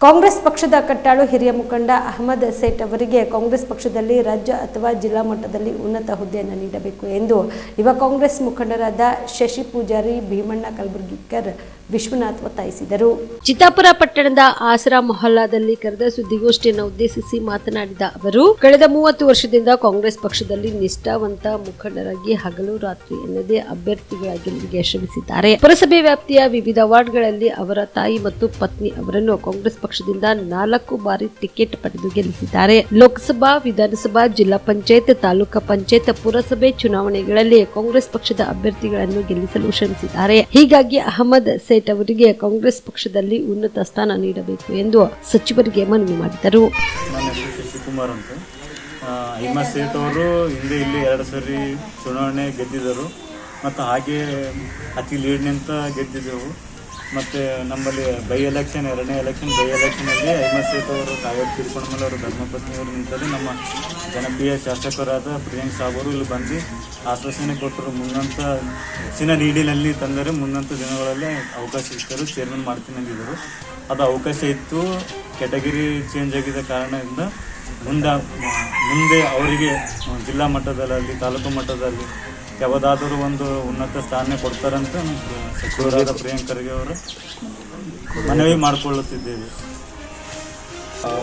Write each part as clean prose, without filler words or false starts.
ಕಾಂಗ್ರೆಸ್ ಪಕ್ಷದ ಕಟ್ಟಾಳು ಹಿರಿಯ ಮುಖಂಡ ಅಹಮದ್ ಸೇಠ್ ಅವರಿಗೆ ಕಾಂಗ್ರೆಸ್ ಪಕ್ಷದಲ್ಲಿ ರಾಜ್ಯ ಅಥವಾ ಜಿಲ್ಲಾ ಮಟ್ಟದಲ್ಲಿ ಉನ್ನತ ಹುದ್ದೆಯನ್ನು ನೀಡಬೇಕು ಎಂದು ಯುವ ಕಾಂಗ್ರೆಸ್ ಮುಖಂಡರಾದ ಶಶಿ ಪೂಜಾರಿ, ಭೀಮಣ್ಣ ಕಲಬುರ್ಗಿಕರ್, ವಿಶ್ವನಾಥ್ ಒತ್ತಾಯಿಸಿದರು. ಚಿತ್ತಾಪುರ ಪಟ್ಟಣದ ಆಸರಾ ಮೊಹಲ್ಲಾದಲ್ಲಿ ಕರೆದ ಸುದ್ದಿಗೋಷ್ಠಿಯನ್ನು ಉದ್ದೇಶಿಸಿ ಮಾತನಾಡಿದ ಅವರು, ಕಳೆದ 30 ವರ್ಷದಿಂದ ಕಾಂಗ್ರೆಸ್ ಪಕ್ಷದಲ್ಲಿ ನಿಷ್ಠಾವಂತ ಮುಖಂಡರಾಗಿ ಹಗಲು ರಾತ್ರಿ ಎನ್ನದೇ ಅಭ್ಯರ್ಥಿಗಳ ಗೆಲುವಿಗೆ ಶ್ರಮಿಸಿದ್ದಾರೆ. ಪುರಸಭೆ ವ್ಯಾಪ್ತಿಯ ವಿವಿಧ ವಾರ್ಡ್ಗಳಲ್ಲಿ ಅವರ ತಾಯಿ ಮತ್ತು ಪತ್ನಿ ಅವರನ್ನು ಕಾಂಗ್ರೆಸ್ ಪಕ್ಷದಿಂದ 4 ಬಾರಿ ಟಿಕೆಟ್ ಪಡೆದು ಗೆಲ್ಲಿಸಿದ್ದಾರೆ. ಲೋಕಸಭಾ, ವಿಧಾನಸಭಾ, ಜಿಲ್ಲಾ ಪಂಚಾಯತ್, ತಾಲೂಕಾ ಪಂಚಾಯತ್, ಪುರಸಭೆ ಚುನಾವಣೆಗಳಲ್ಲಿ ಕಾಂಗ್ರೆಸ್ ಪಕ್ಷದ ಅಭ್ಯರ್ಥಿಗಳನ್ನು ಗೆಲ್ಲಿಸಲು ಶ್ರಮಿಸಿದ್ದಾರೆ. ಹೀಗಾಗಿ ಅಹಮದ್ ಸೇಠ್ ಅವರಿಗೆ ಕಾಂಗ್ರೆಸ್ ಪಕ್ಷದಲ್ಲಿ ಉನ್ನತ ಸ್ಥಾನ ನೀಡಬೇಕು ಎಂದು ಸಚಿವರಿಗೆ ಮನವಿ ಮಾಡಿದರು. ಶಿವಕುಮಾರ್ ಅಂತ ಅಹಮದ್ ಸೇಠ್ ಅವರು ಹಿಂದೆ ಇಲ್ಲಿ 2 ಸರಿ ಚುನಾವಣೆ ಗೆದ್ದಿದ್ದರು ಮತ್ತು ಹಾಗೆ ಅತಿ ಲೀಡ್ನಿಂದ ಗೆದ್ದಿದ್ದೆವು. ಮತ್ತು ನಮ್ಮಲ್ಲಿ ಎರಡನೇ ಎಲೆಕ್ಷನ್ ಅಲ್ಲಿ ಅಹಮದ್ ಸೇಠ್ ಅವರು ಕಾವೇರಿ ತೀರ್ಕೊಂಡ ಮೇಲೆ ಅವರು ಧರ್ಮಪತ್ನಿಯವರು ನಿಂತಲ್ಲಿ ನಮ್ಮ ಜನಪ್ರಿಯ ಶಾಸಕರಾದ ಪ್ರಿಯಾಂಕ್ ಸಾಬ್ ಅವರು ಇಲ್ಲಿ ಬಂದು ಆಶ್ವಾಸನೆ ಕೊಟ್ಟರು. ಮುಂದಂತ ಹೆಚ್ಚಿನ ನೀಡಿನಲ್ಲಿ ತಂದರೆ ಮುಂದಂತ ದಿನಗಳಲ್ಲಿ ಅವಕಾಶ ಇದ್ದರು, ಚೇರ್ಮನ್ ಮಾಡ್ತೀನಿ ಅಂದಿದ್ದರು. ಅದು ಅವಕಾಶ ಇತ್ತು, ಕೆಟಗರಿ ಚೇಂಜ್ ಆಗಿದ್ದ ಕಾರಣದಿಂದ ಮುಂದೆ ಅವರಿಗೆ ಜಿಲ್ಲಾ ಮಟ್ಟದಲ್ಲಿ, ತಾಲೂಕು ಮಟ್ಟದಲ್ಲಿ ಯಾವುದಾದರೂ ಒಂದು ಉನ್ನತ ಸ್ಥಾನ ಕೊಡ್ತಾರಂತ ಸಚಿವರಾದ ಪ್ರಿಯಾಂಕ್ ಖರ್ಗೆ ಅವರು ಮನವಿ ಮಾಡಿಕೊಳ್ಳುತ್ತಿದ್ದೇವೆ.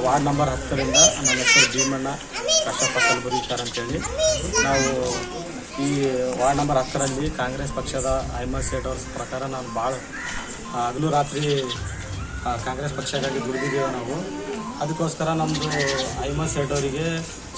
ವಾರ್ಡ್ ನಂಬರ್ 10ರಿಂದ ನನ್ನ ಹೆಸರು ಭೀಮಣ್ಣ ಕಲಬುರ್ಗಿಕರ್ ಅಂತೇಳಿ. ನಾವು ಈ ವಾರ್ಡ್ ನಂಬರ್ 10ರಲ್ಲಿ ಕಾಂಗ್ರೆಸ್ ಪಕ್ಷದ ಅಹಮದ್ ಸೇಠ್ ಅವ್ರ ಪ್ರಕಾರ ನಾನು ಭಾಳ ಹಗಲು ರಾತ್ರಿ ಕಾಂಗ್ರೆಸ್ ಪಕ್ಷಕ್ಕಾಗಿ ದುಡಿದಿದ್ದೇವೆ ನಾವು. ಅದಕ್ಕೋಸ್ಕರ ನಮ್ಮದು ಅಹಮದ್ ಸೇಠ್ ಅವರಿಗೆ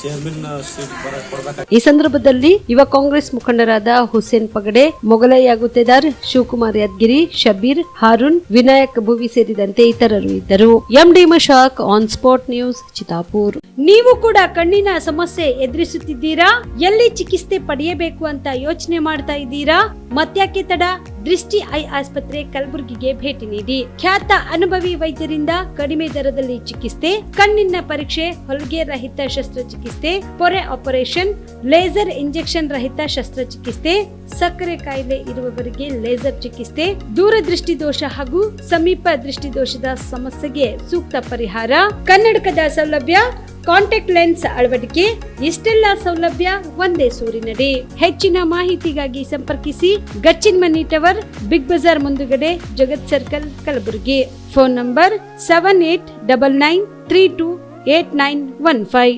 ಚೇರ್ಮನ್ ಸೀಟ್ ಕೊಡಬೇಕು. ಈ ಸಂದರ್ಭದಲ್ಲಿ ಯುವ ಕಾಂಗ್ರೆಸ್ ಮುಖಂಡರಾದ ಹುಸೇನ್ ಪಗಡೆ, ಮೊಗಲಯ್ಯ ಗುತ್ತೇದಾರ್, ಶಿವಕುಮಾರ್ ಯಾದಗಿರಿ, ಶಬೀರ್, ಹಾರೂನ್, ವಿನಾಯಕ್ ಭುವಿ ಸೇರಿದಂತೆ ಇತರರು ಇದ್ದರು. Md Mashak, on spot news, Chittapur. ನೀವು ಕೂಡ ಕಣ್ಣಿನ ಸಮಸ್ಯೆ ಎದುರಿಸುತ್ತಿದ್ದೀರಾ? ಎಲ್ಲಿ ಚಿಕಿತ್ಸೆ ಪಡೆಯಬೇಕು ಅಂತ ಯೋಚನೆ ಮಾಡ್ತಾ ಇದ್ದೀರಾ? ಮತ್ಯಾಕೆ ತಡ? ದೃಷ್ಟಿ ಐ ಆಸ್ಪತ್ರೆ ಕಲಬುರಗಿಗೆ ಭೇಟಿ ನೀಡಿ. ಖ್ಯಾತ ಅನುಭವಿ ವೈದ್ಯರಿಂದ ಕಡಿಮೆ ದರದಲ್ಲಿ ಚಿಕಿತ್ಸೆ, ಕಣ್ಣಿನ ಪರೀಕ್ಷೆ, ಹೊಲಿಗೆ ರಹಿತ ಶಸ್ತ್ರಚಿಕಿತ್ಸೆ, ಪೊರೆ ಆಪರೇಷನ್, ಲೇಸರ್ ಇಂಜೆಕ್ಷನ್ ರಹಿತ ಶಸ್ತ್ರಚಿಕಿತ್ಸೆ, ಸಕ್ಕರೆ ಕಾಯಿಲೆ ಇರುವವರಿಗೆ ಲೇಸರ್ ಚಿಕಿತ್ಸೆ, ದೂರದೃಷ್ಟಿ ದೋಷ ಹಾಗೂ ಸಮೀಪ ದೃಷ್ಟಿ ದೋಷದ ಸಮಸ್ಯೆಗೆ ಸೂಕ್ತ ಪರಿಹಾರ, ಕನ್ನಡಕದ ಸೌಲಭ್ಯ, ಕಾಂಟ್ಯಾಕ್ಟ್ ಲೆನ್ಸ್ ಅಳವಡಿಕೆ, ಇಷ್ಟೆಲ್ಲ ಸೌಲಭ್ಯ ಒಂದೇ ಸೂರಿನಡಿ. ಹೆಚ್ಚಿನ ಮಾಹಿತಿಗಾಗಿ ಸಂಪರ್ಕಿಸಿ Gachchinamani tower, Big Bazaar ಮುಂದುಗಡೆ, Jagat circle, Kalaburagi. Phone number 7899328915.